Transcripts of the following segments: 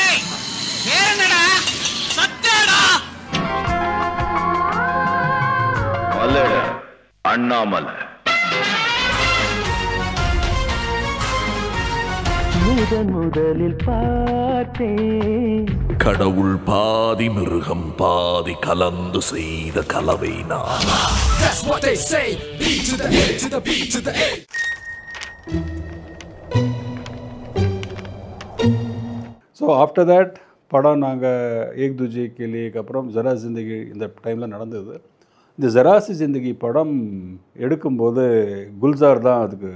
டேய் பேர் என்னடா? சத்யாடா. மலைடா அண்ணாமலை. முதலில் பார்த்தேன் கடவுள் பாதி மிருகம் பாதி கலந்து செய்த கலவை நான். That's what they say. B to the A to the B to the A. So after that படம் நாங்கள் ஏக் துஜே கேலிக்கு அப்புறம் ஜரா ஜிந்தகி இந்த டைமில் நடந்தது. இந்த ஜராசி ஜிந்தகி படம் எடுக்கும்போது குல்சார் தான் அதுக்கு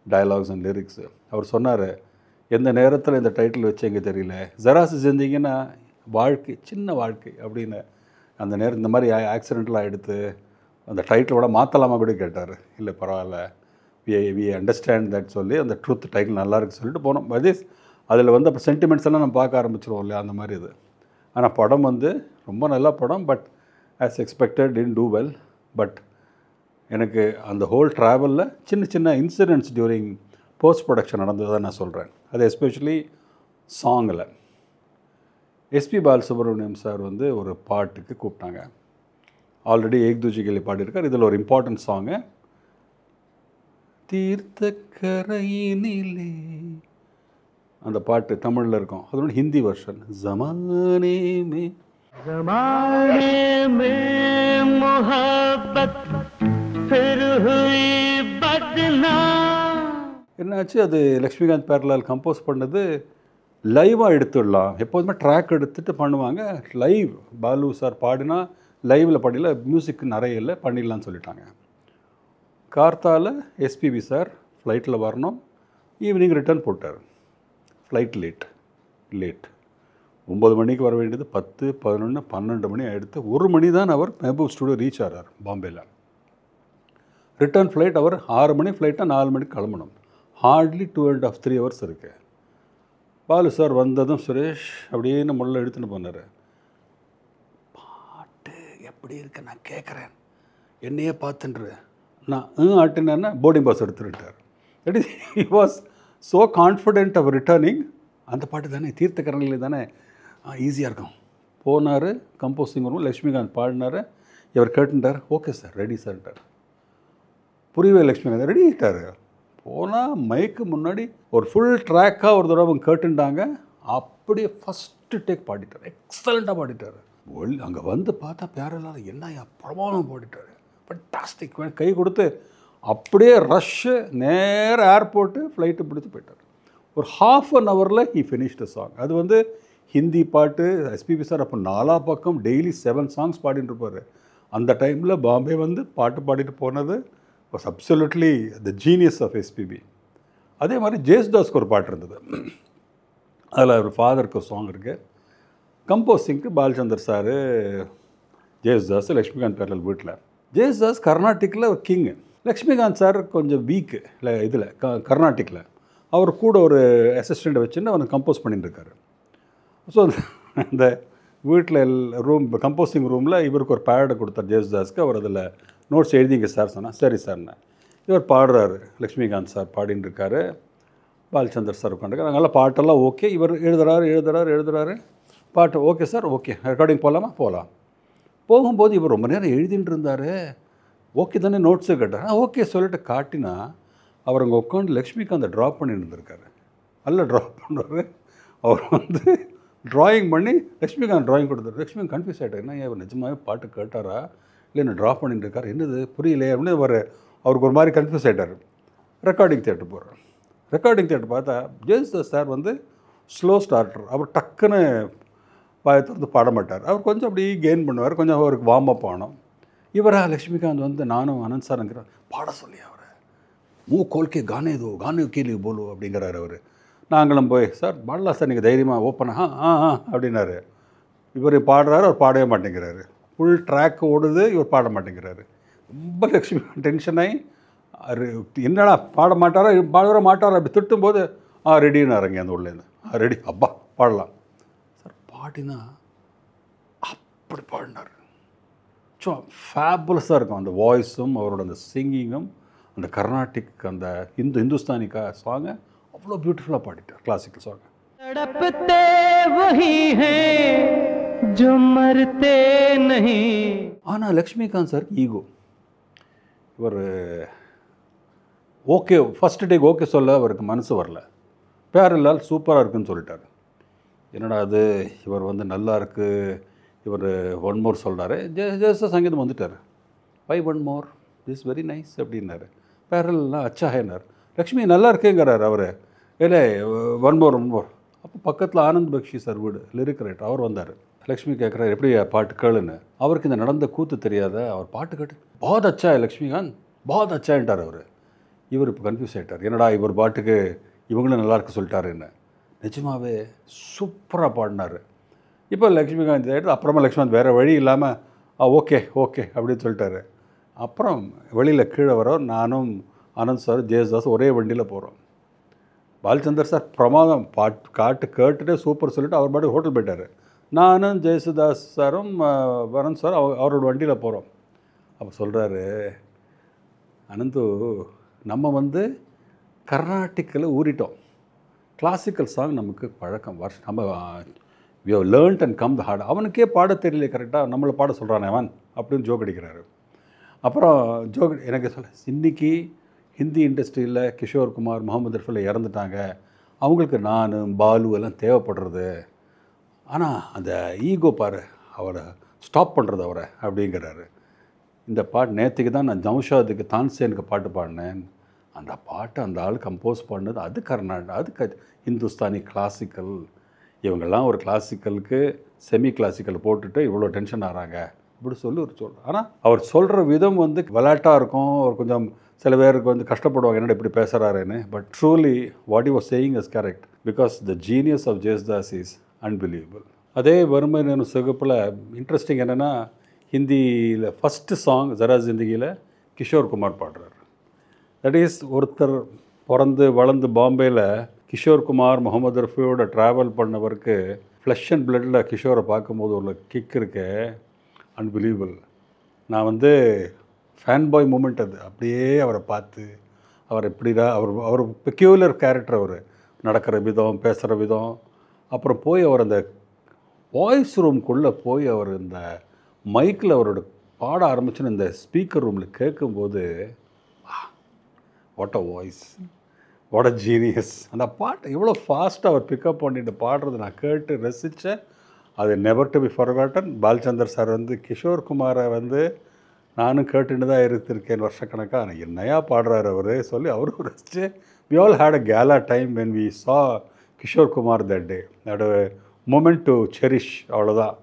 டயலாக்ஸ் அண்ட் லிரிக்ஸு. அவர் சொன்னார், எந்த நேரத்தில் இந்த டைட்டில் வச்சு எங்கே தெரியல, ஜராசி ஜிந்தகின்னா வாழ்க்கை, சின்ன வாழ்க்கை அப்படின்னு. அந்த நேரம் இந்த மாதிரி ஆக்சிடெண்ட்லாம் எடுத்து அந்த டைட்டிலோட மாற்றலாமா கூட கேட்டார். இல்லை பரவாயில்ல, வி அண்டர்ஸ்டாண்ட் தட் சொல்லி அந்த ட்ரூத் டைட்டில் நல்லா இருக்குன்னு சொல்லிட்டு போனோம். பட் அதில் வந்து அப்போ சென்டிமெண்ட்ஸ் எல்லாம் நம்ம பார்க்க ஆரம்பிச்சிருவோம் இல்லையா, அந்த மாதிரி இது. ஆனால் படம் வந்து ரொம்ப நல்ல படம். But as expected did do well. But எனக்கு அந்த ஹோல் ட்ராவலில் சின்ன சின்ன இன்சிடென்ட்ஸ் டியூரிங் போஸ்ட் ப்ரொடக்ஷன் நடந்ததை நான் சொல்கிறேன். அது எஸ்பெஷலி சாங்கில் எஸ்பி பாலசுப்ரமணியம் சார் வந்து ஒரு பாட்டுக்கு கூப்பிட்டாங்க. ஆல்ரெடி ஏக் துஜே கேலி பாடியிருக்கார். இதில் ஒரு இம்பார்ட்டன்ட் சாங்கு, தீர்த்த கரையினிலே, அந்த பாட்டு தமிழில் இருக்கும். அதோட ஹிந்தி வெர்ஷன் ஜமானே மே ज़माने में मोहब्बत फिर हुई बदनाम. என்னாச்சு, அது லக்ஷ்மிகாந்த் பேரலால் கம்போஸ் பண்ணது. லைவாக எடுத்துடலாம், எப்போதுமே ட்ராக் எடுத்துகிட்டு பண்ணுவாங்க. லைவ் பாலு சார் பாடினா லைவில் பாடியில் மியூசிக் நிறைய இல்லை, பண்ணிடலான்னு சொல்லிட்டாங்க. கார்த்தால எஸ்பிபி சார் ஃப்ளைட்டில் வரணும், ஈவினிங் ரிட்டர்ன் போட்டார். ஃப்ளைட் லேட் 9 மணிக்கு வர வேண்டியது 10, 11, 12 மணி ஆகிடுத்து. 1 மணி தான் அவர் மெஹபூப் ஸ்டுடியோ ரீச் ஆகிறார் பாம்பேயில். ரிட்டர்ன் ஃப்ளைட் அவர் 6 மணி ஃப்ளைட்டாக 4 மணிக்கு கிளம்பணும். ஹார்ட்லி 2.5 3 ஹவர்ஸ் இருக்குது. பாலு சார் வந்ததும் சுரேஷ் அப்படின்னு முள்ள எடுத்துகிட்டு போனார். பாட்டு எப்படி இருக்கு நான் கேட்குறேன், என்னையே பார்த்துன்று. நான் ஆட்டினேன்னா போர்டிங் பாஸ் எடுத்துட்டார். That is he was so confident of returning. அந்த பாட்டு தானே தீர்த்தக்கரணிலே தானே ஈஸியாக இருக்கும். போனார், கம்போசிங் ரூம், லக்ஷ்மிகாந்த் பாடினார். இவர் கேட்டுட்டார், ஓகே சார் ரெடி சார்ட்டார். புரியவே லக்ஷ்மிகாந்த் ரெடி ஆகிட்டார். போனால் மைக்கு முன்னாடி ஒரு ஃபுல் ட்ராக்காக ஒரு தடவை அவங்க கேட்டுட்டாங்க. அப்படியே ஃபஸ்ட்டு டேக் பாடிட்டார், எக்ஸலண்ட்டாக பாடிட்டார். அங்கே வந்து பார்த்தா பேரலால் என்ன பிரமாதம் பாடிட்டார், ஃபண்டாஸ்டிக். கை கொடுத்து அப்படியே ரஷ்ஷு, நேர ஏர்போர்ட்டு ஃப்ளைட்டு பிடிச்சி போயிட்டார். ஒரு ½ அன் ஹவரில் ஹி ஃபினிஷ்டு சாங். அது வந்து ஹிந்தி பாட்டு. எஸ்பிபி சார் அப்போ 4 பக்கம் டெய்லி 7 சாங்ஸ் பாடிட்டு இருப்பார். அந்த டைமில் பாம்பே வந்து பாட்டு பாடிட்டு போனது was absolutely the genius of SPB. அதே மாதிரி ஜேசுதாஸ்க்கு ஒரு பாட்டு இருந்தது. அதில் ஒரு ஃபாதருக்கு சாங் இருக்குது. கம்போசிங்க்கு பாலச்சந்தர் சார், ஜேசுதாஸ், லக்ஷ்மிகாந்த் பேரலால் வீட்டில். ஜேசுதாஸ் கர்நாட்டிக்கில் ஒரு கிங்கு. லக்ஷ்மிகாந்த் சார் கொஞ்சம் வீக்கு இல்லை இதில் கர்நாட்டிக்கில். அவர் கூட ஒரு அசிஸ்டண்ட்டை வச்சுன்னு அவனை கம்போஸ் பண்ணிட்டுருக்காரு. ஸோ அந்த வீட்டில் ரூம், கம்போசிங் ரூமில் இவருக்கு ஒரு பேடை கொடுத்தார் ஜேசுதாஸ்க்கு. அவர் அதில் நோட்ஸ் எழுதிங்க சார் சொன்னால், சரி சார்ண்ணே. இவர் பாடுறாரு, லக்ஷ்மிகாந்த் சார் பாடின்னு இருக்காரு, பாலச்சந்தர் சார் உட்காந்துருக்காரு. அதனால் பாட்டெல்லாம் ஓகே. இவர் எழுதுறாரு பாட்டு. ஓகே சார், ஓகே ரெக்கார்டிங் போகலாமா? போகலாம். போகும்போது இவர் ரொம்ப நேரம் எழுதிட்டு இருந்தார். ஓகே தானே நோட்ஸு கேட்டார். ஓகே சொல்லிட்டு காட்டினா அவர் அங்கே உட்காந்து லக்ஷ்மிகாந்தை ட்ராப் பண்ணிட்டு இருந்திருக்காரு. நல்லா ட்ராப் பண்ணுறாரு. அவர் வந்து ட்ராயிங் பண்ணி லக்ஷ்மிகாந்த் ட்ராயிங் கொடுத்தாரு. லக்ஷ்மிகாந்த் கன்ஃபியூஸ் ஆகிட்டார், என்ன இவர் நிஜமாகவே பாட்டு கேட்டாரா இல்லை என்ன ட்ராப் பண்ணிட்டு இருக்காரு, என்னது புரியலையே அப்படின்னு அவருக்கு ஒரு மாதிரி கன்ஃபியூஸ் ஆகிட்டார். ரெக்கார்டிங் தியேட்டர் போகிறார். ரெக்கார்டிங் தியேட்டர் பார்த்தா ஜேசுதாஸ் சார் வந்து ஸ்லோ ஸ்டார்டர். அவர் டக்குன்னு பாயை திறந்து பாட மாட்டார். அவர் கொஞ்சம் அப்படி கெயின் பண்ணுவார், கொஞ்சம் அவருக்கு வார்ம் அப் ஆனோம். இவரா லக்ஷ்மிகாந்த் வந்து நானும் அனந்த் சாருங்கிறார், பாட சொல்லி அவரை கோல்கே கானே கேலி போலோ அப்படிங்கிறார் அவர். நாங்களும் போய் சார் பாடலாம் சார், நீங்கள் தைரியமாக ஓப்பனாக அப்படின்னாரு. இவர் பாடுறாரு, அவர் பாடவே மாட்டேங்கிறாரு. ஃபுல் ட்ராக் ஓடுது, இவர் பாட மாட்டேங்கிறாரு. ரொம்ப லக்ஷ்மி டென்ஷன் ஆகி என்னடா பாட மாட்டாரா அப்படி திட்டும்போது ரெடின்னு இறங்கி அந்த உள்ளேருந்து ரெடி, அப்பா பாடலாம் சார். பாடினா அப்படி பாடினார். ஸோ ஃபேபுலஸாக இருக்கும் அந்த வாய்ஸும் அவரோட அந்த சிங்கிங்கும், அந்த கர்நாட்டிக் அந்த இந்துஸ்தானி சாங்கை அவ்வளோ பியூட்டிஃபுல்லாக பாடிட்டார், கிளாசிக்கல் சாங்கை. तड़पते वही हैं जो मरते नहीं. ஆனால் லக்ஷ்மிகாந்த் சார் ஈகோ. இவர் ஓகே ஃபஸ்ட் டேக்கு ஓகே சொல்ல அவருக்கு மனசு வரல. பேரலால் சூப்பராக இருக்குன்னு சொல்லிட்டார். என்னடா அது இவர் வந்து நல்லா இருக்குது, இவர் ஒன் மோர் சொல்கிறாரு. ஜெயசுதாஸ் சங்கீதம் வந்துட்டார். Why one more, this very nice அப்படின்னாரு. பேரலாம் அச்சாஹேனார். லக்ஷ்மி நல்லா இருக்குங்கிறார் அவர். இல்லை ஒன் மோர் அப்போ பக்கத்தில் ஆனந்த் பக்ஷி சார் வீடு லிரிக் ரைட்டர் அவர் வந்தார். லக்ஷ்மி கேட்குறாரு எப்படி பாட்டு கேளுன்னு. அவருக்கு இந்த நடந்த கூத்து தெரியாத அவர் பாட்டு கேட்டு பாத் அச்சா லக்ஷ்மிகாந்த் பாத் அச்சான்ட்டார் அவர். இவர் இப்போ கன்ஃபியூஸ் ஆகிட்டார். என்னடா இவர் பாட்டுக்கு இவங்களும் நல்லாயிருக்கு சொல்லிட்டாருன்னு. நிஜமாவே சூப்பராக பாடினார். இப்போ லக்ஷ்மிகாந்த் ஆகிட்டு அப்புறமா லக்ஷ்மிகாந்த் வேறு வழி இல்லாமல் ஓகே ஓகே அப்படின்னு சொல்லிட்டாரு. அப்புறம் வெளியில் கீழே வரோம். நானும் ஆனந்த் சார் ஜெயசுதாஸ் ஒரே வண்டியில் போகிறோம். பாலச்சந்தர் சார் பிரமாதம் பாட்டு கேட்டுட்டு சூப்பர் சொல்லிட்டு அவர் பாட்டு ஹோட்டல் போயிட்டார். நானும் ஜெயசுதாஸ் சாரும் வரன் சார் அவரோட வண்டியில் போகிறோம். அப்போ சொல்கிறாரு, அனந்து நம்ம வந்து கர்நாட்டிக்கில் ஊறிட்டோம். கிளாசிக்கல் சாங் நமக்கு பழக்கம் நம்ம we have learned and come the heart. அவனுக்கே பாட தெரியல கரெக்டாக நம்மளை பாட சொல்கிறானே அவன் அப்படின்னு ஜோக் அடிக்கிறாரு. அப்புறம் ஜோக் எனக்கு சொல்ல இன்றைக்கி ஹிந்தி இண்டஸ்ட்ரியில் கிஷோர் குமார், முகமது ரஃபில் இறந்துட்டாங்க. அவங்களுக்கு நான் பாலு எல்லாம் தேவைப்படுறது. ஆனால் அந்த ஈகோ பாரு அவரை ஸ்டாப் பண்ணுறது அவரை அப்படிங்கிறாரு. இந்த பாட்டு நேற்றுக்கு தான் நான் ஜவுஷாதுக்கு தான்சேனுக்கு பாட்டு பாடினேன். அந்த பாட்டு அந்த ஆள் கம்போஸ் பண்ணது அது கர்நாடகா, அது ஹிந்துஸ்தானி கிளாசிக்கல். இவங்கெல்லாம் ஒரு கிளாசிக்கலுக்கு செமி கிளாசிக்கல் போட்டுட்டு இவ்வளோ டென்ஷன் ஆகிறாங்க இப்படி சொல்லி ஒரு சொல்கிறார். ஆனால் அவர் சொல்கிற விதம் வந்து விளையாட்டாக இருக்கும். அவர் கொஞ்சம் சில பேருக்கு வந்து கஷ்டப்படுவாங்க என்னடா இப்படி பேசுகிறாருன்னு. But truly what you was saying is correct because the genius of Jesudas is unbelievable. அதே வறுமை என்னும் சிகப்பில் இன்ட்ரெஸ்டிங் என்னென்னா ஹிந்தியில் ஃபஸ்ட்டு சாங் ஜரா ஜிந்தகியில் கிஷோர் குமார் பாடுறார். தட் இஸ் ஒருத்தர் பிறந்து வளர்ந்து பாம்பேயில் கிஷோர் குமார் முகமது ரஃபியோட ட்ராவல் பண்ணவருக்கு ஃப்ளஷ் அண்ட் பிளட்டில் கிஷோரை பார்க்கும்போது உள்ள கிக் இருக்கு அன்பிலீவபிள். நான் வந்து ஃபேன் பாய் மூமெண்ட் அது. அப்படியே அவரை பார்த்து அவர் எப்படிடா அவர் பெக்யூலர் கேரக்டர். அவர் நடக்கிற விதம், பேசுகிற விதம். அப்புறம் போய் அவர் அந்த வாய்ஸ் ரூம்குள்ளே போய் அவர் இந்த மைக்கில் அவரோட பாட ஆரம்பிச்சுன்னு இந்த ஸ்பீக்கர் ரூமில் கேட்கும்போது what a voice, what a genius. அந்த பாட்டை எவ்வளோ ஃபாஸ்ட்டாக அவர் பிக்கப் பண்ணிட்டு பாடுறது நான் கேட்டு ரசித்தேன். அது never to be forgotten. Balachander sir வந்து கிஷோர் குமாரை வந்து நானும் கேட்டுன்னு தான் இருந்திருக்கேன் வருஷக்கணக்காக. ஆனால் என்னையா பாடுறாரு அவர் சொல்லி அவரும் ரசித்து we all had a gala time when we saw Kishore Kumar that day. That moment to cherish அவ்வளோதான்.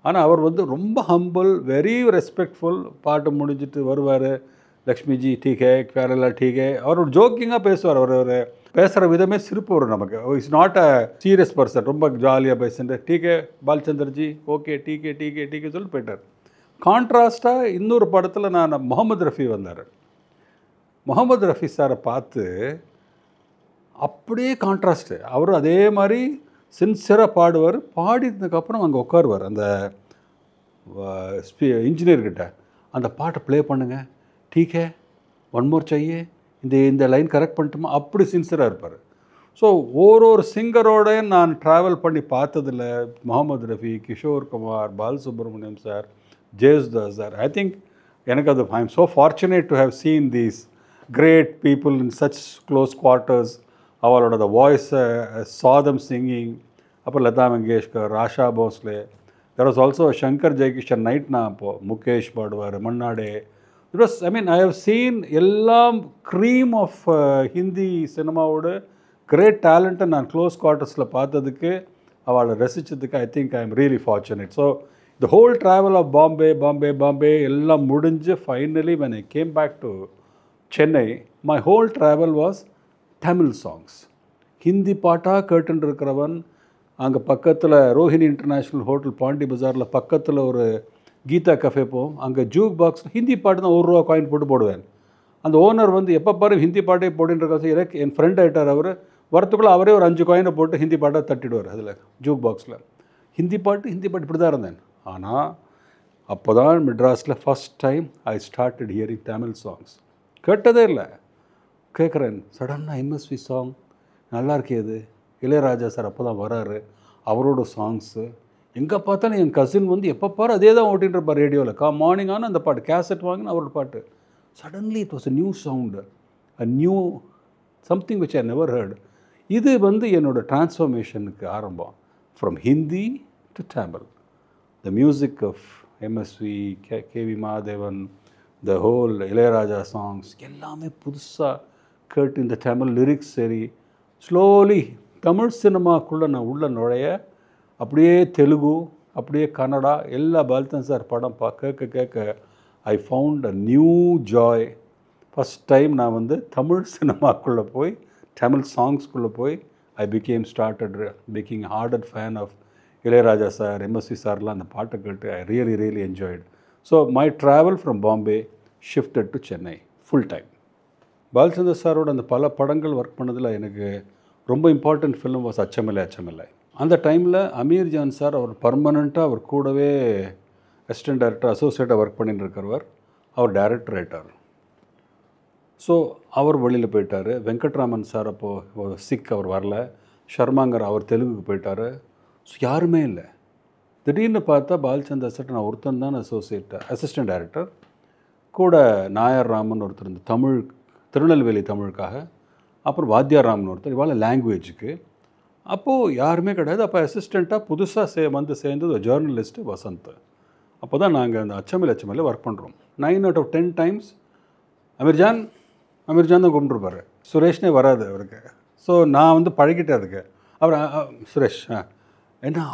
ஆனால் அவர் வந்து ரொம்ப ஹம்பிள், வெரி ரெஸ்பெக்ட்ஃபுல். பாட்டு முடிஞ்சிட்டு வருவார். லக்ஷ்மிஜி டீகே, கேரளா டீகே. அவர் ஒரு ஜோக்கிங்காக பேசுவார். அவர் பேசுகிற விதமே சிரிப்பு வரும் நமக்கு. It's not a serious person. ரொம்ப ஜாலியாக பேசுகிற டீகே பாலச்சந்தர்ஜி ஓகே டீகே டீகே டீகே சொல்லி போயிட்டார். கான்ட்ராஸ்ட்டாக இன்னொரு படத்தில் நான் முகமது ரஃபி வந்தார். முகமது ரஃபி சாரை பார்த்து அப்படியே கான்ட்ராஸ்ட்டு. அவரும் அதே மாதிரி சின்சியராக பாடுவார். பாடினதுக்கப்புறம் அங்கே உட்காருவார் அந்த இன்ஜினியர்கிட்ட. அந்த பாட்டை ப்ளே பண்ணுங்கள், டீக்கே ஒன் மோர் செய்யே, இந்த லைன் கரெக்ட் பண்ணிட்டோமா, அப்படி சின்சியராக இருப்பார். ஸோ ஒரு சிங்கரோட நான் ட்ராவல் பண்ணி பார்த்ததில் Mohammed Rafi, Kishore Kumar, Balasubrahmanyam sir, Jesudas sir. I think எனக்கு அது I am so fortunate to have seen these great people in such close quarters. அவளோட த வாய்ஸை சாதம் சிங்கிங். அப்புறம் Lata Mangeshkar, Asha Bhosle. There was also Shankar Jaikishan night. நான் அப்போது முகேஷ் பாடுவார், Manna Dey. It was I mean I have seen எல்லாம் க்ரீம் ஆஃப் ஹிந்தி சினிமாவோட கிரேட் டேலண்ட்டை நான் க்ளோஸ் குவார்ட்டர்ஸில் பார்த்ததுக்கு, அவளை ரசித்ததுக்கு I think I am really fortunate. So the whole travel of Bombay எல்லாம் முடிஞ்சு finally when I came back to Chennai, my whole travel was Tamil songs. Hindi பாட்டாக கேட்டுன்னு இருக்கிறவன். அங்கே பக்கத்தில் ரோஹிணி இன்டர்நேஷ்னல் ஹோட்டல் பாண்டி பஜாரில் பக்கத்தில் ஒரு கீதா கஃபே போவோம். அங்கே ஜூக் பாக்ஸ் ஹிந்தி பாட்டு தான் ₹1 காயின் போட்டு போடுவேன். அந்த ஓனர் வந்து எப்போ பாரு ஹிந்தி பாட்டே போட்டுன்னு எனக்கு என் ஃப்ரெண்ட் ஆகிட்டார். அவர் வரத்துக்குள்ளே அவரே ஒரு 5 காயினை போட்டு ஹிந்தி பாட்டாக தட்டிடுவார் அதில் ஜூக் பாக்ஸில். ஹிந்தி பாட்டு இப்படி தான் இருந்தேன். ஆனால் அப்போ தான் மெட்ராஸில் first time I started hearing Tamil songs. கேட்டதே இல்லை. கேட்குறேன் சடனாக எம்எஸ்வி சாங் நல்லா இருக்கே அது இளையராஜா சார் அப்போ தான் வராரு, அவரோட சாங்ஸு. எங்கே பார்த்தாலும் என் கசின் வந்து எப்போ பாரு அதே தான் ஓட்டிகிட்டு இருப்பார் ரேடியோவில். மார்னிங் ஆனால் அந்த பாட்டு கேசட் வாங்கினா அவரோட பாட்டு. Suddenly it was a new sound, a new something which I never heard. இது வந்து என்னோட டிரான்ஸ்ஃபர்மேஷனுக்கு ஆரம்பம். From Hindi to Tamil. The music of MSV, KV Mahadevan, the whole Ilaiyaraaja songs எல்லாமே புதுசாக கேட்டு இந்த தமிழ் லிரிக்ஸ் சரி, ஸ்லோலி தமிழ் சினிமாக்குள்ளே நான் உள்ள நுழைய, அப்படியே தெலுங்கு, அப்படியே கன்னடா, எல்லா பால்தன் சார் படம் கேட்க கேட்க I found a new joy. First time நான் வந்து தமிழ் சினிமாக்குள்ளே போய், தமிழ் சாங்ஸ்குள்ளே போய் ஐ ஸ்டார்டட் பிகிங் hearted fan of Ilaiyaraaja sir, MSV சார்லாம் அந்த பாட்டை கேட்டு I really enjoyed. So my travel from Bombay shifted to Chennai full time. Balachander சாரோட அந்த பல படங்கள் ஒர்க் பண்ணதில் எனக்கு ரொம்ப இம்பார்ட்டண்ட் ஃபிலிம் வாஸ் அச்சமில்லை. அந்த டைமில் அமீர் ஜான் சார் அவர் பர்மனெண்ட்டாக அவர் கூடவே அசிஸ்டன்ட் டைரக்டர், அசோசியேட்டாக ஒர்க் பண்ணிட்டு இருக்கிறவர். அவர் டைரக்டர் ஆகிட்டார். ஸோ அவர் வெளியில் போயிட்டார். வெங்கட்ராமன் சார் அப்போது சிக், அவர் வரல. ஷர்மாங்கர் அவர் தெலுங்குக்கு போயிட்டார். ஸோ யாருமே இல்லை. திடீர்னு பார்த்தா பாலச்சந்தர் சார் நான் ஒருத்தன் தான் அசிஸ்டன்ட் டைரக்டர். கூட நாயர் ராமன் ஒருத்தர் இந்த தமிழ், திருநெல்வேலி தமிழுக்காக, அப்புறம் வாத்தியார் ராமன் ஒருத்தர் இவாள லாங்குவேஜுக்கு. அப்போது யாருமே கிடையாது. அப்போ அசிஸ்டண்ட்டாக புதுசாக வந்து சேர்ந்தது ஜேர்னலிஸ்ட்டு வசந்த். அப்போ தான் நாங்கள் அந்த அச்சமில்லை ஒர்க் பண்ணுறோம். 9 out of 10 times அமீர்ஜான் தான் கூப்பிட்டுருப்பார். சுரேஷ்னே வராது அவருக்கு. ஸோ நான் வந்து பழகிட்டேன் அதுக்கு. அவர் சுரேஷ் ஏன்னா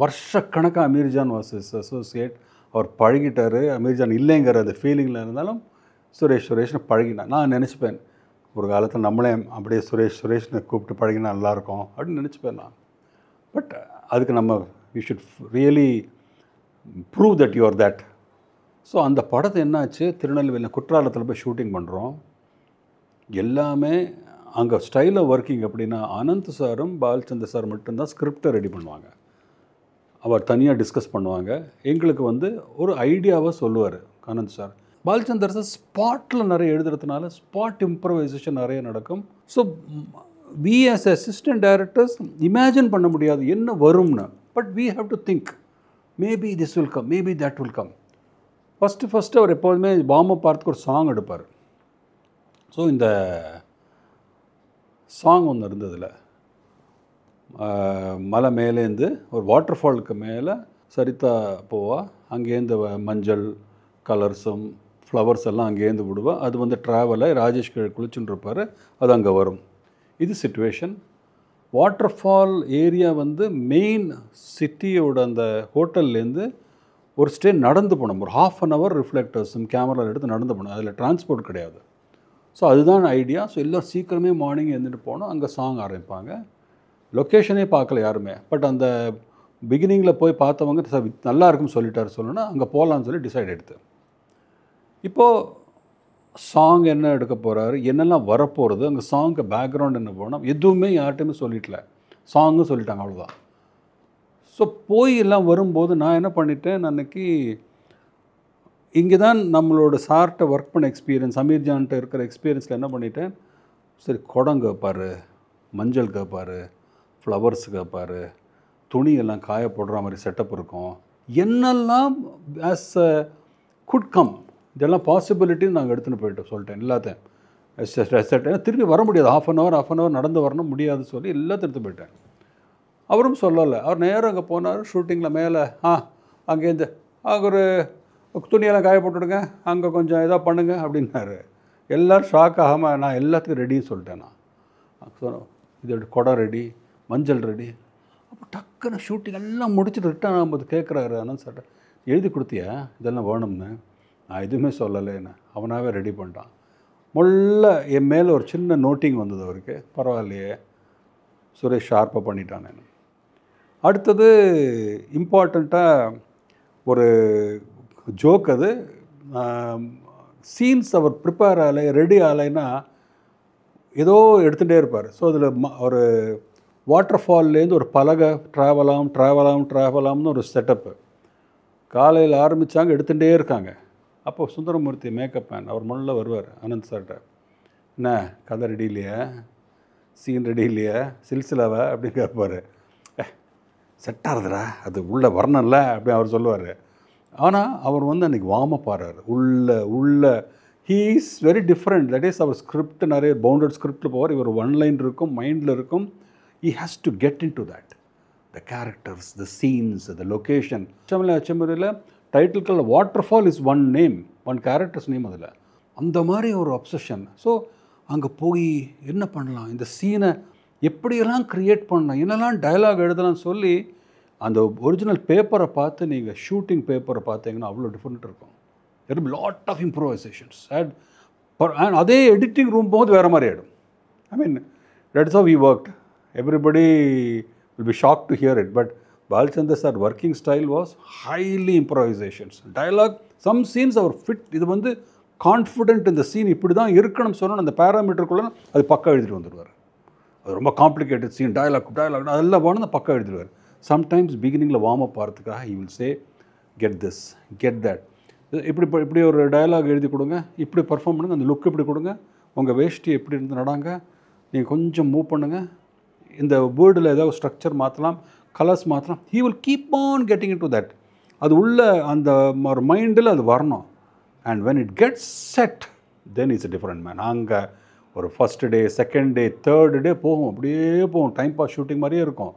வருஷக்கணக்காக அமீர்ஜான் வாஸ் இஸ் அசோசியேட். அவர் பழகிட்டார். அமீர்ஜான் இல்லைங்கிற அந்த ஃபீலிங்கில் இருந்தாலும் சுரேஷ்னு பழகினான். நான் நினச்சிப்பேன் ஒரு காலத்தில் நம்மளே அப்படியே சுரேஷ்னு கூப்பிட்டு பழகினா நல்லாயிருக்கும் அப்படின்னு நினச்சிப்பேன் நான். பட் அதுக்கு நம்ம you should really prove that you are that. So அந்த படத்தை என்னாச்சு, திருநெல்வேலியில் குற்றாலத்தில் போய் ஷூட்டிங் பண்ணுறோம். எல்லாமே அங்கே ஸ்டைல் ஆஃப் ஒர்க்கிங் அப்படின்னா அனந்த் சாரும் பாலச்சந்தர் சார் மட்டும்தான் ஸ்கிரிப்டை ரெடி பண்ணுவாங்க. அவர் தனியாக டிஸ்கஸ் பண்ணுவாங்க. எங்களுக்கு வந்து ஒரு ஐடியாவை சொல்லுவார் அனந்த் சார். பாலச்சந்தர் சார் ஸ்பாட்டில் நிறைய எழுதுறதுனால ஸ்பாட் இம்ப்ரவைசேஷன் நிறைய நடக்கும். So we as assistant directors imagine பண்ண முடியாது என்ன வரும்னு. But we have to think maybe this will come, maybe that will come. First அவர் எப்போதுமே பாம்பை பார்த்துக்கு ஒரு சாங் எடுப்பார். ஸோ இந்த சாங் ஒன்று இருந்ததில் மலை மேலேருந்து ஒரு வாட்டர் ஃபாலுக்கு மேலே சரிதா போவா, அங்கேருந்து மஞ்சள் கலர்ஸும் ஃப்ளவர்ஸ் எல்லாம் அங்கேருந்து விடுவா. அது வந்து ட்ராவலாக ராஜேஷ் கீழே குளிச்சுட்டு இருப்பார். அது அங்கே வரும். இது சிச்சுவேஷன். வாட்டர் ஃபால் ஏரியா வந்து மெயின் சிட்டியோட அந்த ஹோட்டல்லேருந்து ஒரு ஸ்டே நடந்து போனோம். ஒரு 1/2 an hour ரிஃப்ளெக்டர்ஸும் கேமரா எடுத்து நடந்து போனோம். அதில் டிரான்ஸ்போர்ட் கிடையாது. ஸோ அதுதான் ஐடியா. ஸோ எல்லோரும் சீக்கிரமே மார்னிங் எழுந்துட்டு போனோம். அங்கே சாங் ஆரம்பிப்பாங்க. லொக்கேஷனே பார்க்கல யாருமே. பட் அந்த பிகினிங்கில் போய் பார்த்தவங்க சார் நல்லா இருக்குன்னு சொல்லிட்டார் சொல்லணும்னா அங்கே போகலான்னு சொல்லி டிசைட் எடுத்து. இப்போது சாங் என்ன எடுக்க போகிறாரு, என்னெல்லாம் வரப்போகிறது, அங்கே சாங்க்கு பேக்ரவுண்ட் என்ன போனால் எதுவுமே யார்கிட்டையுமே சொல்லிட்டல. சாங்கும் சொல்லிட்டாங்க, அவ்வளோதான். ஸோ போய் எல்லாம் வரும்போது நான் என்ன பண்ணிட்டேன், அன்றைக்கி இங்கே தான் நம்மளோட சார்கிட்ட ஒர்க் பண்ண எக்ஸ்பீரியன்ஸ், அமீர் ஜான்கிட்ட இருக்கிற எக்ஸ்பீரியன்ஸில் என்ன பண்ணிட்டேன், சரி குடம் கேட்பார், மஞ்சள் கேட்பார், ஃப்ளவர்ஸ் கேட்பார், துணியெல்லாம் காய போடுற மாதிரி செட்டப் இருக்கும். என்னெல்லாம் ஆஸ் அ குட் கம் இதெல்லாம் பாசிபிலிட்டின்னு நாங்கள் எடுத்துகிட்டு போயிட்டோம். சொல்லிட்டேன் எல்லாத்தையும். திரும்பி வர முடியாது. 1/2 an hour நடந்து வரணும் முடியாது சொல்லி எல்லாத்தையும் எடுத்து போயிட்டேன். அவரும் சொல்லலை. அவர் நேரம் அங்கே போனார். ஷூட்டிங்கில் மேலே அங்கேருந்து ஒரு துணியெல்லாம் காய போட்டுவிடுங்க, அங்கே கொஞ்சம் இதாக பண்ணுங்க அப்படின்னாரு. எல்லோரும் ஷாக் ஆகாமல் நான் எல்லாத்துக்கும் ரெடின்னு சொல்லிட்டேன். நான் சொன்னேன் இது குடம் ரெடி, மஞ்சள் ரெடி. அப்போ டக்குன்னு ஷூட்டிங் எல்லாம் முடிச்சுட்டு ரிட்டர்ன் ஆகும்போது கேட்குறாரு அனந்த் சார், எழுதி கொடுத்தியா இதெல்லாம் வேணும்னு? நான் எதுவுமே சொல்லலைன்னு அவனாகவே ரெடி பண்ணிட்டான். என் மேலே ஒரு சின்ன நோட்டிங் வந்தது அவருக்கு. பரவாயில்லையே சுரேஷ் ஷார்ப்பாக பண்ணிட்டான். நான் அடுத்தது இம்பார்ட்டண்ட்டாக ஒரு ஜோக். அது சீன்ஸ் அவர் ப்ரிப்பேர் ஆகலை, ரெடி ஆகலைன்னா ஏதோ எடுத்துகிட்டே இருப்பார். ஸோ அதில் ஒரு வாட்டர் ஃபால்லேருந்து ஒரு பலகை ட்ராவலாம்னு ஒரு செட்டப்பு. காலையில் ஆரம்பித்தாங்க, எடுத்துகிட்டே இருக்காங்க. அப்போது சுந்தரமூர்த்தி மேக்கப் மேன் அவர் முன்னில் வருவார் அனந்த் சார்கிட்ட. என்ன கதை ரெடி இல்லையா? சீன் ரெடி இல்லையா, சில்சிலாவா அப்படின்னு கேட்பார். செட் ஆகுதுடா, அது உள்ளே வரணும்ல அப்படின்னு அவர் சொல்லுவார். ஆனால் அவர் வந்து அன்றைக்கி வார்ம் அப் ஆகிறார். உள்ள he is very different. That is அவர் ஸ்கிரிப்ட் நிறைய பவுண்டட் ஸ்கிரிப்டில் போவார். இவர் ஒன் லைன் இருக்கும், மைண்டில் இருக்கும். He has to get into that, the characters, the scenes, the location. அச்சமரியில் டைட்டில்கள் waterfall is one name, one characters name. அதில் அந்த மாதிரி ஒரு அப்சஷன். ஸோ அங்கே போய் என்ன பண்ணலாம், இந்த சீனை எப்படியெல்லாம் க்ரியேட் பண்ணலாம், என்னெல்லாம் டயலாக் எழுதலாம்னு சொல்லி அந்த ஒரிஜினல் பேப்பரை பார்த்து நீங்கள் ஷூட்டிங் பேப்பரை பார்த்தீங்கன்னா அவ்வளோ டிஃப்ரெண்ட் இருக்கும். There be lot of improvisations and அதே எடிட்டிங் ரூம் போகும்போது வேறு மாதிரி ஆகிடும். I mean that's how we worked. Everybody will be shock to hear it. But Balachander sir working style was highly improvisations. Dialogue some scenes அவர் fit, இது வந்து confident, இந்த scene இப்படி தான் இருக்கணும்னு சொன்னால் அந்த பேராமீட்டருக்குள்ளே அது பக்கம் எழுதிட்டு வந்துடுவார். அது ரொம்ப காம்ப்ளிகேட்டட் சீன், டயலாக் அதெல்லாம் போனால் அந்த பக்கம் எழுதிடுவார். சம்டைம்ஸ் பிகினிங்கில் வார்ம் அப் ஆகிறதுக்காக he will say get this, get that, இப்படி ஒரு டயலாக் எழுதி கொடுங்க, இப்படி பர்ஃபார்ம் பண்ணுங்கள், அந்த லுக் இப்படி கொடுங்க, உங்கள் வேஷ்டி எப்படி இருந்து நடாங்க, நீங்கள் கொஞ்சம் மூவ் பண்ணுங்கள், இந்த வேர்டில் ஏதாவது ஸ்ட்ரக்சர் மாற்றலாம், கலர்ஸ் மாற்றலாம். He will keep on getting in to that. அது உள்ள அந்த ஒரு மைண்டில் அது வரணும். And when it gets set then it's a different man. அங்கே ஒரு first day, second day, third டே போகும், அப்படியே போகும். டைம் பாஸ் ஷூட்டிங் மாதிரியே இருக்கும்.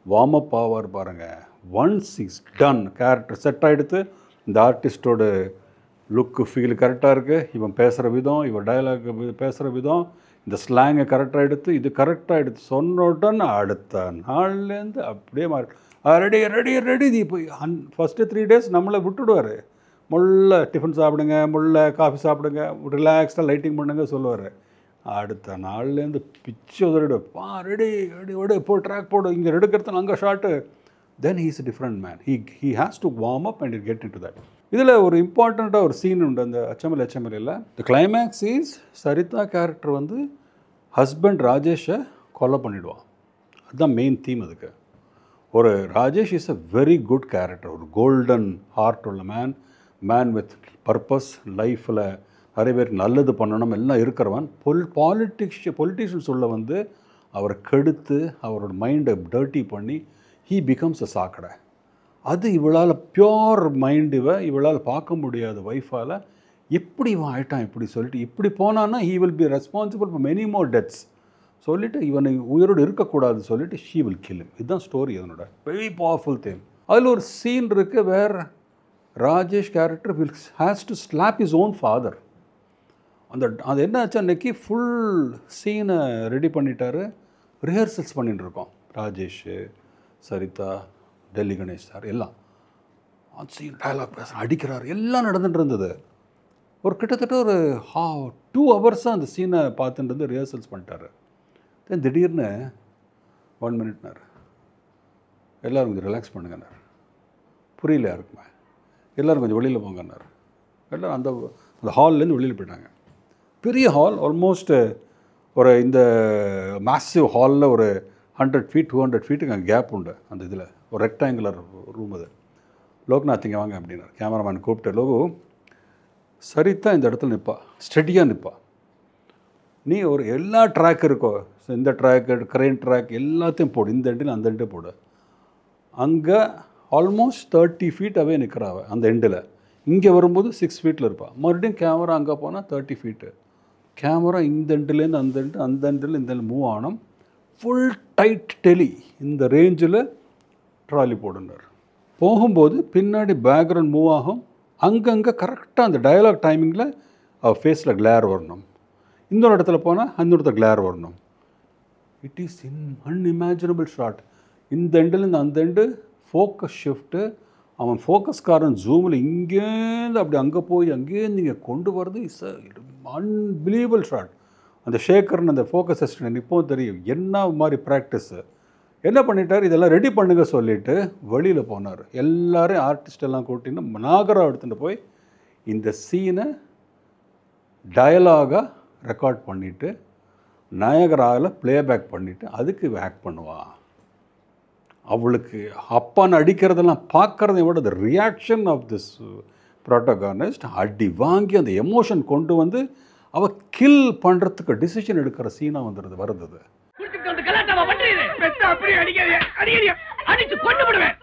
வார்ம் அப் ஆவார் பாருங்கள். Once is done, character set ஆகிடுத்து, இந்த ஆர்டிஸ்டோட லுக்கு ஃபீல் கரெக்டாக இருக்குது, இவன் பேசுகிற விதம், இவன் டயலாக் பேசுகிற விதம், இந்த ஸ்லாங்கை கரெக்டாக எடுத்து, இது கரெக்டாக எடுத்து சொன்னோட்டன்னு அடுத்த நாள்லேருந்து அப்படியே மாறி ரெடி ரெடி ரெடி. இது இப்போ ஃபஸ்ட்டு 3 days நம்மளை விட்டுடுவார். முள்ள டிஃபன் சாப்பிடுங்க, முள்ள காஃபி சாப்பிடுங்க, ரிலாக்ஸ்டாக லைட்டிங் பண்ணுங்க சொல்லுவார். அடுத்த நாள்லேருந்து பிச்சு உதறிடு, ரெடி ரெடி விடு, போ ட்ராக் போடு, இங்கே எடுக்கிறது அங்கே shot. Then he is a different man. He has to warm up and get into that. இதில் ஒரு இம்பார்ட்டண்ட்டாக ஒரு சீன் உண்டு அந்த அச்சமலையில். The climax is Saritha character வந்து ஹஸ்பண்ட் ராஜேஷை கொலை பண்ணிவிடுவான். அதுதான் மெயின் தீம். அதுக்கு ஒரு Rajesh is a very good character, ஒரு கோல்டன் ஹார்ட் உள்ள மேன் வித் பர்பஸ், லைஃப்பில் நிறைய பேருக்கு நல்லது பண்ணணும் எல்லாம் இருக்கிறவன். பொலிட்டிஷியன்ஸ் உள்ள வந்து அவரை கெடுத்து அவரோட மைண்டை டர்ட்டி பண்ணி ஹீ பிகம்ஸ் அ சாக்கடை. அது இவளால் பியோர் மைண்டு, இவளால் பார்க்க முடியாத ஒய்ஃபால் எப்படி இவன் ஆயிட்டான் இப்படி சொல்லிட்டு, இப்படி போனான்னா he will be responsible for many more deaths சொல்லிவிட்டு இவனை உயிரோடு இருக்கக்கூடாது சொல்லிவிட்டு ஷீ வில் கில் ஹிம். இதுதான் ஸ்டோரி. அதனோட வெரி பவர்ஃபுல் தீம். அதில் ஒரு சீன் இருக்குது where Rajesh character has to slap his own father. அது என்ன ஆச்சு, அன்றைக்கி ஃபுல் சீனை ரெடி பண்ணிட்டாரு, ரிஹர்சல்ஸ் பண்ணிட்டு இருக்கோம். ராஜேஷ், சரிதா, டெல்லி கணேஷ் சார் எல்லாம் சீன் டயலாக் பேசுகிறார், அடிக்கிறார், எல்லாம் நடந்துட்டு இருந்தது. ஒரு கிட்டத்தட்ட ஒரு 2 hours அந்த சீனை பார்த்துட்டு இருந்து ரிஹர்சல்ஸ் பண்ணிட்டாரு. தென் திடீர்னு 1 minute எல்லோரும் கொஞ்சம் ரிலாக்ஸ் பண்ணுங்கன்னார். புரியல யாருக்குமே. எல்லோரும் கொஞ்சம் வெளியில் போங்கன்னார். எல்லோரும் அந்த ஹால்லேருந்து வெளியில் போயிட்டாங்க. பெரிய ஹால், ஆல்மோஸ்ட் ஒரு இந்த மேசிவ் ஹாலில் ஒரு 100 feet 200 feet அங்கே கேப் உண்டு. அந்த இதில் ஒரு ரெக்டாங்குலர் ரூம். அது லோக்நாத் இங்கே வாங்க அப்படின்னார். கேமராமேன் கூப்பிட்டு, லோகு சரிதா இந்த இடத்துல நிற்பா, ஸ்டெடியாக நிற்பா, நீ ஒரு எல்லா ட்ராக் இருக்கோ, இந்த ட்ராக் க்ரெயின் ட்ராக் எல்லாத்தையும் போடு, இந்த எண்டில் அந்த எண்டே போடு. அங்கே ஆல்மோஸ்ட் 30 feet அவே நிற்கிறாவ அந்த எண்டில். இங்கே வரும்போது 6 feet இருப்பாள். மறுபடியும் கேமரா அங்கே போனால் 30 feet. கேமரா இந்த எண்டுலேருந்து அந்த எண்டில் இந்த மூவ் ஆனோம். ஃபுல் டைட் டெலி இந்த ரேஞ்சில் ட்ராலி போடுனார். போகும்போது பின்னாடி பேக்ரவுண்ட் மூவ் ஆகும். அங்கங்கே கரெக்டாக அந்த டயலாக் டைமிங்கில் அவள் ஃபேஸில் கிளேர் வரணும். இன்னொரு இடத்துல போனால் அந்த இடத்துல கிளேர் வரணும். It is unimaginable shot. இந்த எண்டுலேருந்து அந்த எண்டு ஃபோக்கஸ் ஷிஃப்ட்டு. அவன் ஃபோக்கஸ்காரன் ஜூமில் இங்கேருந்து அப்படி அங்கே போய் அங்கேருந்து இங்கே கொண்டு வர்றது இஸ் அன்பிலீவபிள் ஷாட். அந்த ஷேக்கர்னு அந்த ஃபோக்கஸ் அசிஸ்டன்ட் இப்போவும் தெரியும் என்ன மாதிரி ப்ராக்டிஸு. என்ன பண்ணிட்டார், இதெல்லாம் ரெடி பண்ணுங்க சொல்லிவிட்டு வெளியில் போனார். எல்லோரும் ஆர்டிஸ்டெல்லாம் கூட்டின்னு நாகராக எடுத்துகிட்டு போய் இந்த சீனை டயலாகாக ரெக்கார்ட் பண்ணிவிட்டு நயகராவில் ப்ளேபேக் பண்ணிவிட்டு அதுக்கு ஆக்ட் பண்ணுவாள். அவளுக்கு அப்பான்னு அடிக்கிறதெல்லாம் பார்க்குறதை விட அந்த ரியாக்ஷன் ஆஃப் திஸ் ப்ரோட்டோகானிஸ்ட் அடி வாங்கி அந்த எமோஷன் கொண்டு வந்து அவள் கில் பண்ணுறதுக்கு டிசிஷன் எடுக்கிற சீனாக வருது. குடிச்சிட்டு வந்து கலாட்டாவா பண்றீங்க? பெத்த அப்படியே அடிக்காதீங்க. அடிக்காதீங்க. அடிச்சு கொண்டு விடுவேன்.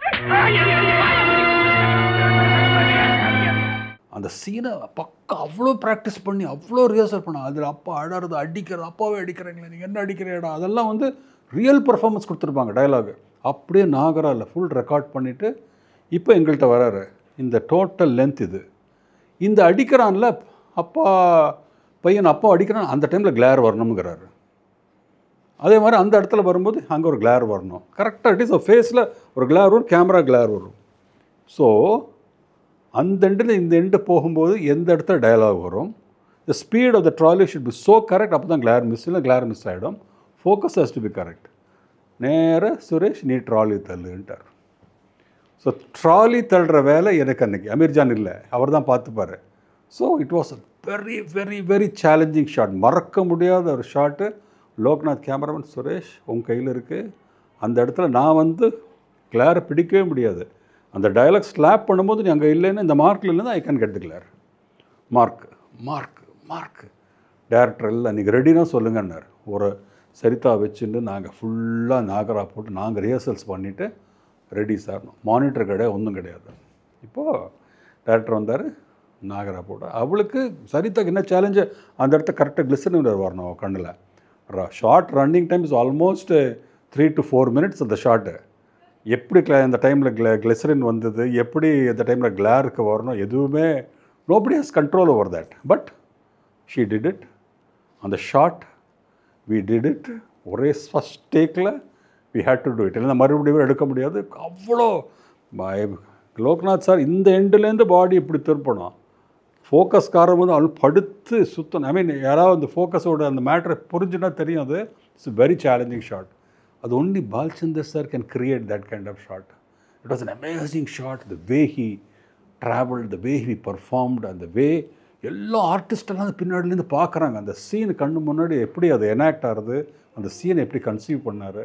அந்த சீனை பக்கம் அவ்வளோ ப்ராக்டிஸ் பண்ணி அவ்வளோ ரிஹர்சல் பண்ண, அதில் அப்பா அழறது, அடிக்கிறது, அப்பாவே அடிக்கிறீங்களே, நீங்கள் என்ன அடிக்கிறேடா, அதெல்லாம் வந்து ரியல் பர்ஃபார்மன்ஸ் கொடுத்துருப்பாங்க. டயலாக் அப்படியே நாகராவில் ஃபுல் ரெக்கார்ட் பண்ணிவிட்டு இப்போ எங்கள்கிட்ட வராரு. இந்த டோட்டல் லென்த் இது. இந்த அடிக்கிறான்ல அப்பா பையன், அப்பா அடிக்கிறான், அந்த டைமில் கிளேர் வரணுங்கிறாரு. அதே மாதிரி அந்த இடத்துல வரும்போது அங்கே ஒரு கிளேர் வரணும். கரெக்டாக இட் இஸ் ஃபேஸில் ஒரு கிளேர் வரும், கேமரா கிளேர் வரும். ஸோ அந்த எண்டில் இந்த எண்டு போகும்போது எந்த இடத்துல டயலாக் வரும், the speed of the trolley should be so correct. அப்போ தான் கிளேர் மிஸ் இல்லை, கிளேர் மிஸ் ஆகிடும். Focus has to be correct. நேராக சுரேஷ் நீ ட்ராலி தள்ளுன்ட்டார். ஸோ ட்ராலி தள்ளுற வேலை எனக்கு அன்றைக்கி அமீர்ஜான் இல்லை, அவர் தான் பார்த்துப்பார். So it was a very very very challenging shot, மறக்க முடியாத ஒரு ஷாட்டு. லோக்நாத் கேமராமேன், சுரேஷ் உங்கள் கையில் இருக்குது. அந்த இடத்துல நான் வந்து கிளேரை பிடிக்கவே முடியாது. அந்த டயலாக் ஸ்லாப் பண்ணும்போது நீ அங்கே இல்லைன்னு, இந்த மார்க்கில் இல்லைன்னா I can get the Clare. Mark mark mark director இல்லை நீங்கள் ரெடினா சொல்லுங்கன்னார். ஒரு சரிதா வச்சுட்டு நாங்கள் ஃபுல்லாக நாகரா போட்டு நாங்கள் ரிஹர்சல்ஸ் பண்ணிவிட்டு ரெடி சார். மானிட்டர் கிடையாது, ஒன்றும் கிடையாது. இப்போது டேரக்டர் வந்தார், நாகரா போட்டு அவளுக்கு சரிதாக்கு என்ன சேலஞ்சு, அந்த இடத்த கரெக்டாக கிளிசரின் வரணும் கண்ணில். Short running time is almost 3 to 4 minutes அந்த ஷார்ட்டு. எப்படி இந்த டைமில் கிளிசரின் வந்தது, எப்படி இந்த டைமில் கிளாருக்கு வரணும், எதுவுமே nobody has control over that. But she did it. அந்த ஷார்ட் வி டிட் இட். ஒரே ஃபஸ்ட் டேக்கில் we had to do it. இல்லைன்னா மறுபடியும் எடுக்க முடியாது. அவ்வளோ லோக்நாத் சார் இந்த எண்டுலேருந்து பாடி இப்படி திருப்பணும், ஃபோக்கஸ்காரம் வந்து அவள் படுத்து சுத்தணும். ஐ மீன் யாராவது அந்த ஃபோக்கஸோட அந்த மேட்ரை புரிஞ்சுன்னா தெரியும். அது இட்ஸ் வெரி சேலஞ்சிங் ஷாட். அது only Balachander sir can create that kind of shot. It was an amazing shot. The way he travelled, the way he performed, அந்த வே எல்லா ஆர்டிஸ்டெல்லாம் அந்த பின்னாடிலேருந்து பார்க்குறாங்க. அந்த சீன் கண்ணு முன்னாடி எப்படி அது எனாக்ட் ஆகுது, அந்த சீனை எப்படி கன்சீவ் பண்ணார்.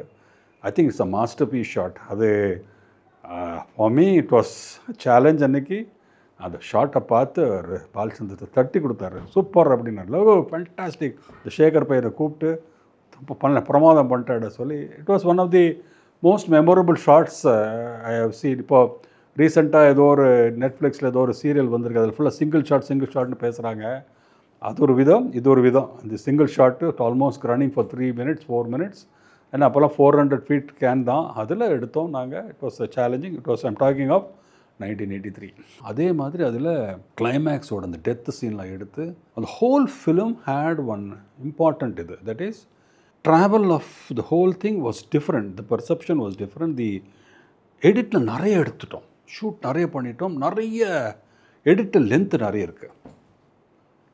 I think it's a masterpiece shot. அது for me it was challenge. அன்னைக்கு அந்த ஷார்ட்டை பார்த்து அவர் பால்சந்தத்தை தட்டி கொடுத்தாரு. சூப்பர் அப்படின்னாரு. Oh fantastic. இந்த சேகர் பையனை கூப்பிட்டு இப்போ பிரமாதம் பண்ணிட்டாட சொல்லி it was one of the most memorable shots I have seen. இப்போது ரீசெண்டாக ஏதோ ஒரு நெட்ஃப்ளிக்ஸில் ஏதோ ஒரு சீரியல் வந்திருக்கு, அதில் ஃபுல்லாக சிங்கிள் ஷாட்னு பேசுகிறாங்க. அது ஒரு விதம், இது ஒரு விதம். அந்த single shot almost running for 3 minutes 4 minutes. ஏன்னா அப்போல்லாம் 400 feet கேன் தான் அதில் எடுத்தோம் நாங்கள். It was challenging. It was I'm talking of 1983. அதே மாதிரி அதில் கிளைமேக்ஸோட அந்த டெத்து சீன்லாம் எடுத்து அந்த whole film had one important இது, that is travel of the whole thing was different. The perception was different. The எடிட்டில் நிறைய எடுத்துட்டோம், ஷூட் நிறைய பண்ணிட்டோம், நிறைய எடிட்டில் லென்த்து நிறைய இருக்குது.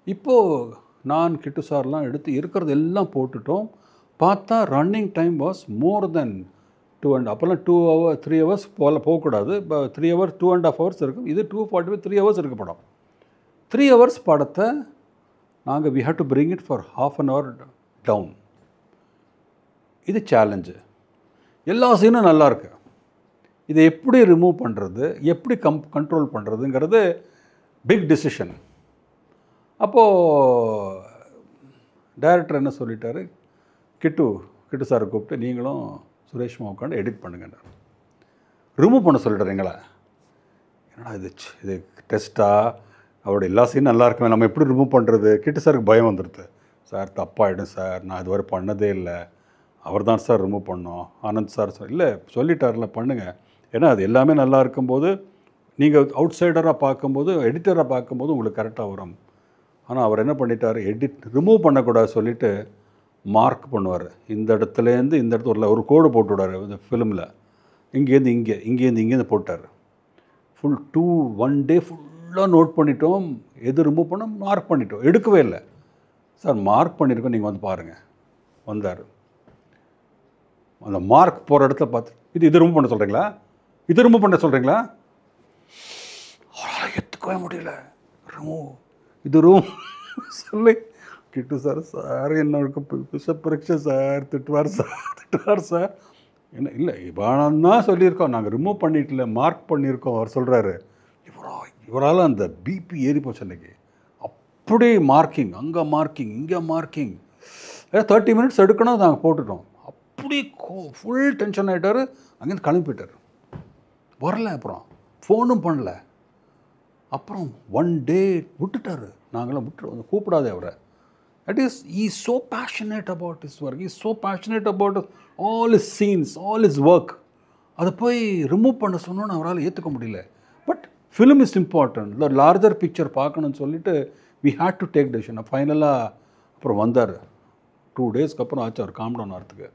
இப்போது நான் கிட்டு சார்லாம் எடுத்து இருக்கிறது எல்லாம் போட்டுட்டோம். பார்த்தா ரன்னிங் டைம் வாஸ் மோர் தென் 2.5. அப்போல்லாம் 2 hours 3 hours போகக்கூடாது. இப்போ 3 hours 2.5 hours இருக்கும். இது 2:45 3 hours இருக்குது படம். 3 hours படத்தை நாங்கள் we have to bring it for half an hour down. இது சேலஞ்சு. எல்லா சீனும் நல்லாயிருக்கு. இதை எப்படி ரிமூவ் பண்ணுறது, எப்படி கண்ட்ரோல் பண்ணுறதுங்கிறது பிக் டிசிஷன். அப்போது டைரக்டர் என்ன சொல்லிட்டாரு, கிட்டு சாரை கூப்பிட்டு நீங்களும் சுரேஷ்மா உட்காந்து எடிட் பண்ணுங்கன்றார். ரிமூவ் பண்ண சொல்லிடுறீங்களா? என்னடா இது டெஸ்ட்டாக அவரோட எல்லா சீனும் நல்லா இருக்குமே, நம்ம எப்படி ரிமூவ் பண்ணுறது? கிட்டு சாருக்கு பயம் வந்துடுது. சார் தப்பாகிடும் சார், நான் இதுவரை பண்ணதே இல்லை, அவர் தான் சார் ரிமூவ் பண்ணோம். ஆனந்த் சார் இல்லை சொல்லிட்டார்ல பண்ணுங்கள். ஏன்னா அது எல்லாமே நல்லா இருக்கும்போது நீங்கள் அவுட் சைடராக பார்க்கும்போது, எடிட்டராக பார்க்கும்போது உங்களுக்கு கரெக்டாக வரும். ஆனால் அவர் என்ன பண்ணிட்டார், ரிமூவ் பண்ணக்கூடாது சொல்லிவிட்டு மார்க் பண்ணுவார். இந்த இடத்துலேருந்து இந்த இடத்துல ஒரு கோடு போட்டு விடார் இந்த ஃபிலிமில். இங்கேருந்து இங்கேருந்து போட்டார். ஃபுல் 1 day ஃபுல்லாக நோட் பண்ணிட்டோம். எது ரிமூவ் பண்ணோம், மார்க் பண்ணிட்டோம். எடுக்கவே இல்லை. சார் மார்க் பண்ணியிருக்கோம், நீங்கள் வந்து பாருங்கள். வந்தார். அந்த மார்க் போகிற இடத்துல பார்த்து இது ரிமூவ் பண்ண சொல்கிறீங்களா, இது ரிமூவ் பண்ண சொல்கிறீங்களா? அவரால் ஏற்றுக்கவே முடியல. இது ரூம் சொல்லி கிட்டு சார் என்னோட பரீட்சை சார் திட்டுவார் சார். என்ன இல்லை இவானா சொல்லியிருக்கோம், நாங்கள் ரிமூவ் பண்ணிட்டு மார்க் பண்ணியிருக்கோம். அவர் சொல்கிறாரு, இவரால் அந்த பிபி ஏறி போச்சு அன்றைக்கி. அப்படி மார்க்கிங், அங்கே மார்க்கிங், இங்கே மார்க்கிங். 30 minutes எடுக்கணும், நாங்கள் போட்டுட்டோம். அப்படி ஃபுல் டென்ஷன் ஆகிட்டார். அங்கேருந்து கிளம்பி போயிட்டார். வரல. அப்புறம் ஃபோனும் பண்ணல. அப்புறம் ஒன் டே விட்டுட்டார். நாங்களாம் விட்டு கூப்பிடாதே அவரை. That is, he is so passionate about his work. He is so passionate about all his scenes, all his work. அதை போய் ரிமூவ் பண்ண சொன்னோன்னு அவரால் ஏற்றுக்க முடியல. But film is important. இந்த லார்ஜர் பிக்சர் பார்க்கணும்னு சொல்லிட்டு we had to take decision. ஃபைனலாக அப்புறம் வந்தார். 2 daysக்கு அப்புறம் ஆச்சு அவர் காம் டவுன் ஆகிறதுக்கு.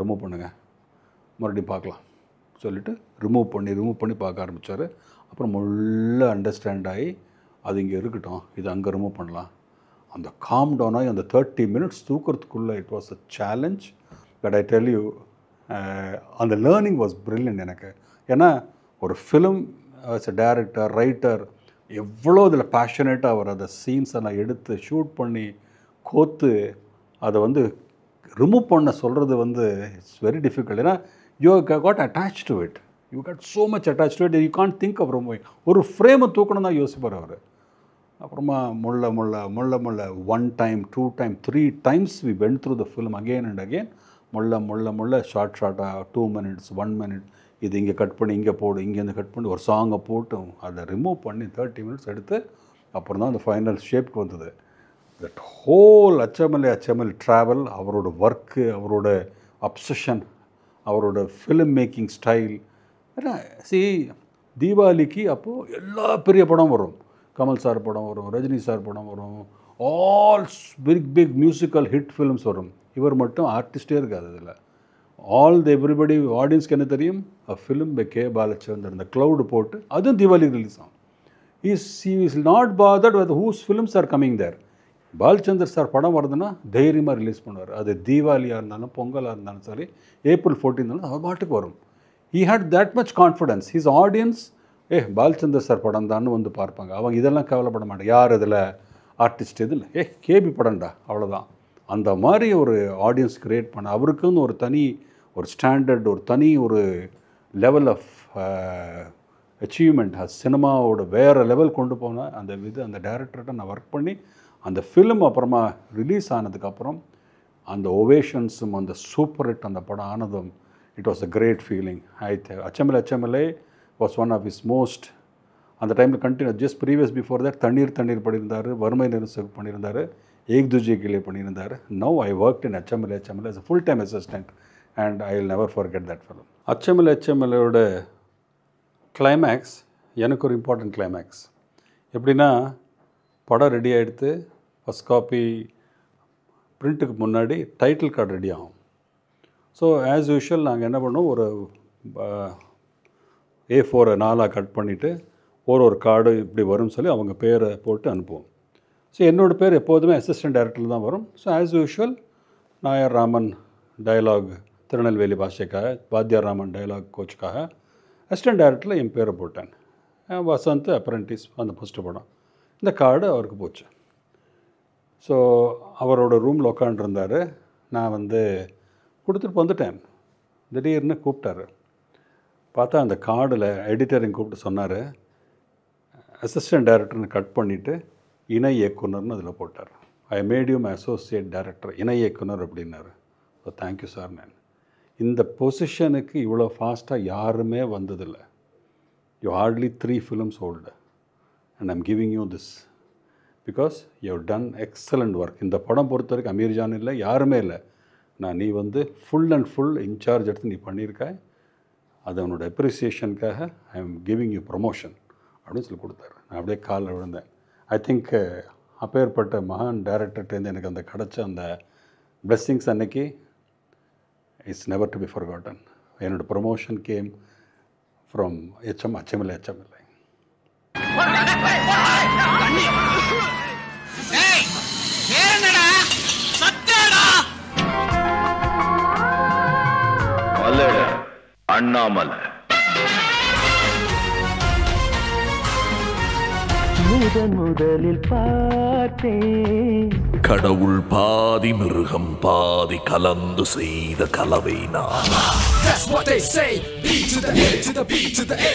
ரிமூவ் பண்ணுங்கள், மறுபடியும் பார்க்கலாம் சொல்லிவிட்டு ரிமூவ் பண்ணி பார்க்க ஆரம்பித்தார். அப்புறம் முள்ள அண்டர்ஸ்டாண்ட் ஆகி அது இங்கே இருக்கட்டும், இது அங்கே ரிமூவ் பண்ணலாம். அந்த காம் டவுன் ஆகி அந்த 30 minutes தூக்கிறதுக்குள்ளே it was a challenge. But I tell you, அந்த லேர்னிங் வாஸ் பிரில்லியன்ட் எனக்கு. ஏன்னா ஒரு film as a director, writer எவ்வளோ இதில் பேஷனேட்டாக அவர் அந்த சீன்ஸ் எல்லாம் எடுத்து ஷூட் பண்ணி கோத்து அதை வந்து ரிமூவ் பண்ண சொல்கிறது வந்து இட்ஸ் வெரி டிஃபிகல்ட். ஏன்னா you got attach to it, you got so much attach to it, you can't think of removing. ஒரு ஃப்ரேமை தூக்கணும் தான் யோசிப்பார் அவர். அப்புறமா முள்ள 1 time, 2 time, 3 times we went through the film again and again. முள்ள ஷார்ட்டாக 2 minutes, 1 minute, இது இங்கே கட் பண்ணி இங்கே போடு, இங்கேருந்து கட் பண்ணி ஒரு சாங்கை போட்டு அதை ரிமூவ் பண்ணி 30 minutes எடுத்து அப்புறம் தான் அந்த ஃபைனல் ஷேப்க்கு வந்தது. தட் ஹோல் அச்சமல் ட்ராவல், அவரோட ஒர்க்கு, அவரோட அப்சஷன், அவரோட ஃபிலிம் மேக்கிங் ஸ்டைல். ஏன்னா தீபாவளிக்கு அப்போது எல்லா பெரிய படம் வரும். கமல் சார் படம் வரும், ரஜினி சார் படம் வரும், all big musical hit films வரும். இவர் மட்டும் ஆர்டிஸ்டே இருக்காது இதில். எவ்ரிபடி ஆடியன்ஸ்க்கு என்ன தெரியும், ஃபிலிம் பை கே பாலச்சந்தர், இந்த க்ளவுடு போட்டு அதுவும் தீபாவளி ரிலீஸ் ஆகும். he is not bothered with whose films are coming there. Balachander sir படம் வருதுன்னா தைரியமாக ரிலீஸ் பண்ணுவார். அது தீபாவளியாக இருந்தாலும் பொங்கலாக இருந்தாலும் சரி, April 14 அது பாட்டுக்கு வரும். he had that much confidence. his audience Balachander sir படம் தான்னு வந்து பார்ப்பாங்க. அவங்க இதெல்லாம் கவலைப்பட மாட்டாங்க, யார் இதில் ஆர்டிஸ்ட் இதில் கேபி படம்டா அவ்வளோதான். அந்த மாதிரி ஒரு ஆடியன்ஸ் க்ரியேட் பண்ண அவருக்குன்னு ஒரு தனி ஒரு ஸ்டாண்டர்ட், ஒரு தனி ஒரு லெவல் ஆஃப் அச்சீவ்மெண்ட். சினிமாவோட வேறு லெவல் கொண்டு போனால் அந்த டைரக்டர்கிட்ட நான் ஒர்க் பண்ணி அந்த ஃபிலிம் அப்புறமா ரிலீஸ் ஆனதுக்கப்புறம் அந்த ஓவேஷன்ஸும் அந்த சூப்பர் ஹிட் அந்த படம் ஆனதும் it was a great feeling. Achamillai was one of his most, அந்த டைமில் continue just previous before that Thanneer பண்ணியிருந்தார், வறுமை நிறுசு பண்ணியிருந்தார், ஏக் துஜே கிளே பண்ணியிருந்தார். Now I work in Achamillai as a full time assistant and I will never forget that film. அச்சமலையோட climax எனக்கு ஒரு இம்பார்ட்டன்ட் கிளைமேக்ஸ். எப்படின்னா படம் ரெடி ஆகிடுத்து, ஃபஸ்ட் காப்பி பிரிண்ட்டுக்கு முன்னாடி டைட்டில் கார்டு ரெடி ஆகும். ஸோ ஆஸ் யூஷுவல் நாங்கள் என்ன பண்ணோம், ஒரு A4 4 கட் பண்ணிவிட்டு ஒரு கார்டு இப்படி வரும்னு சொல்லி அவங்க பேரை போட்டு அனுப்புவோம். ஸோ என்னோடய பேர் எப்போதுமே அசிஸ்டன்ட் டைரக்டரில் தான் வரும். So as usual Nair Raman dialogue Tirunelveli பாஷைக்காக, வாத்தியார் ராமன் டயலாக் கோச்சுக்காக அசிஸ்டன்ட் டைரக்டரில் என் பேரை போட்டேன். வசந்த் அப்ரெண்டிஸ் அந்த ஃபஸ்ட்டு படம். இந்த கார்டு அவருக்கு போச்சு. ஸோ அவரோட ரூமில் உட்காண்டிருந்தார். நான் கொடுத்துட்டு வந்துட்டேன். திடீர்னு கூப்பிட்டாரு. பார்த்தா அந்த கார்டில் எடிட்டரிங் கூப்பிட்டு சொன்னார், அசிஸ்டன்ட் டைரக்டர்னு கட் பண்ணிவிட்டு இணை இயக்குனர்னு அதில் போட்டார். I made you my associate director, இணை இயக்குனர் அப்படின்னாரு. So thank you sir. நான் இந்த பொசிஷனுக்கு இவ்வளோ ஃபாஸ்ட்டாக யாருமே வந்ததில்லை. You hardly 3 films old and I'm giving you this because you have done excellent work. இந்த படம் பொறுத்த வரைக்கும் அமீர்ஜான் இல்லை, யாருமே இல்லை. நீ ஃபுல் அண்ட் ஃபுல் இன்சார்ஜ் எடுத்து நீ பண்ணியிருக்காய். அது அவனோட அப்ரிசியேஷனுக்காக I am giving you promotion அப்படின்னு சொல்லி கொடுத்தாரு. நான் அப்படியே காலில் விழுந்தேன். ஐ திங்க் அப்பேற்பட்ட மகான் டைரக்டர்கிட்டேருந்து எனக்கு அந்த கிடச்ச அந்த பிளெஸ்ஸிங்ஸ் அன்னைக்கு it's never to be forgotten. என்னோடய ப்ரொமோஷன் கேம் ஃப்ரம் அச்சமலை. அண்ணாமலை முதலில் பார்த்தேன் கடவுள் பாதி மிருகம் பாதி கலந்து செய்த கலவை நான். That's what they say. B to the A to the B to the A.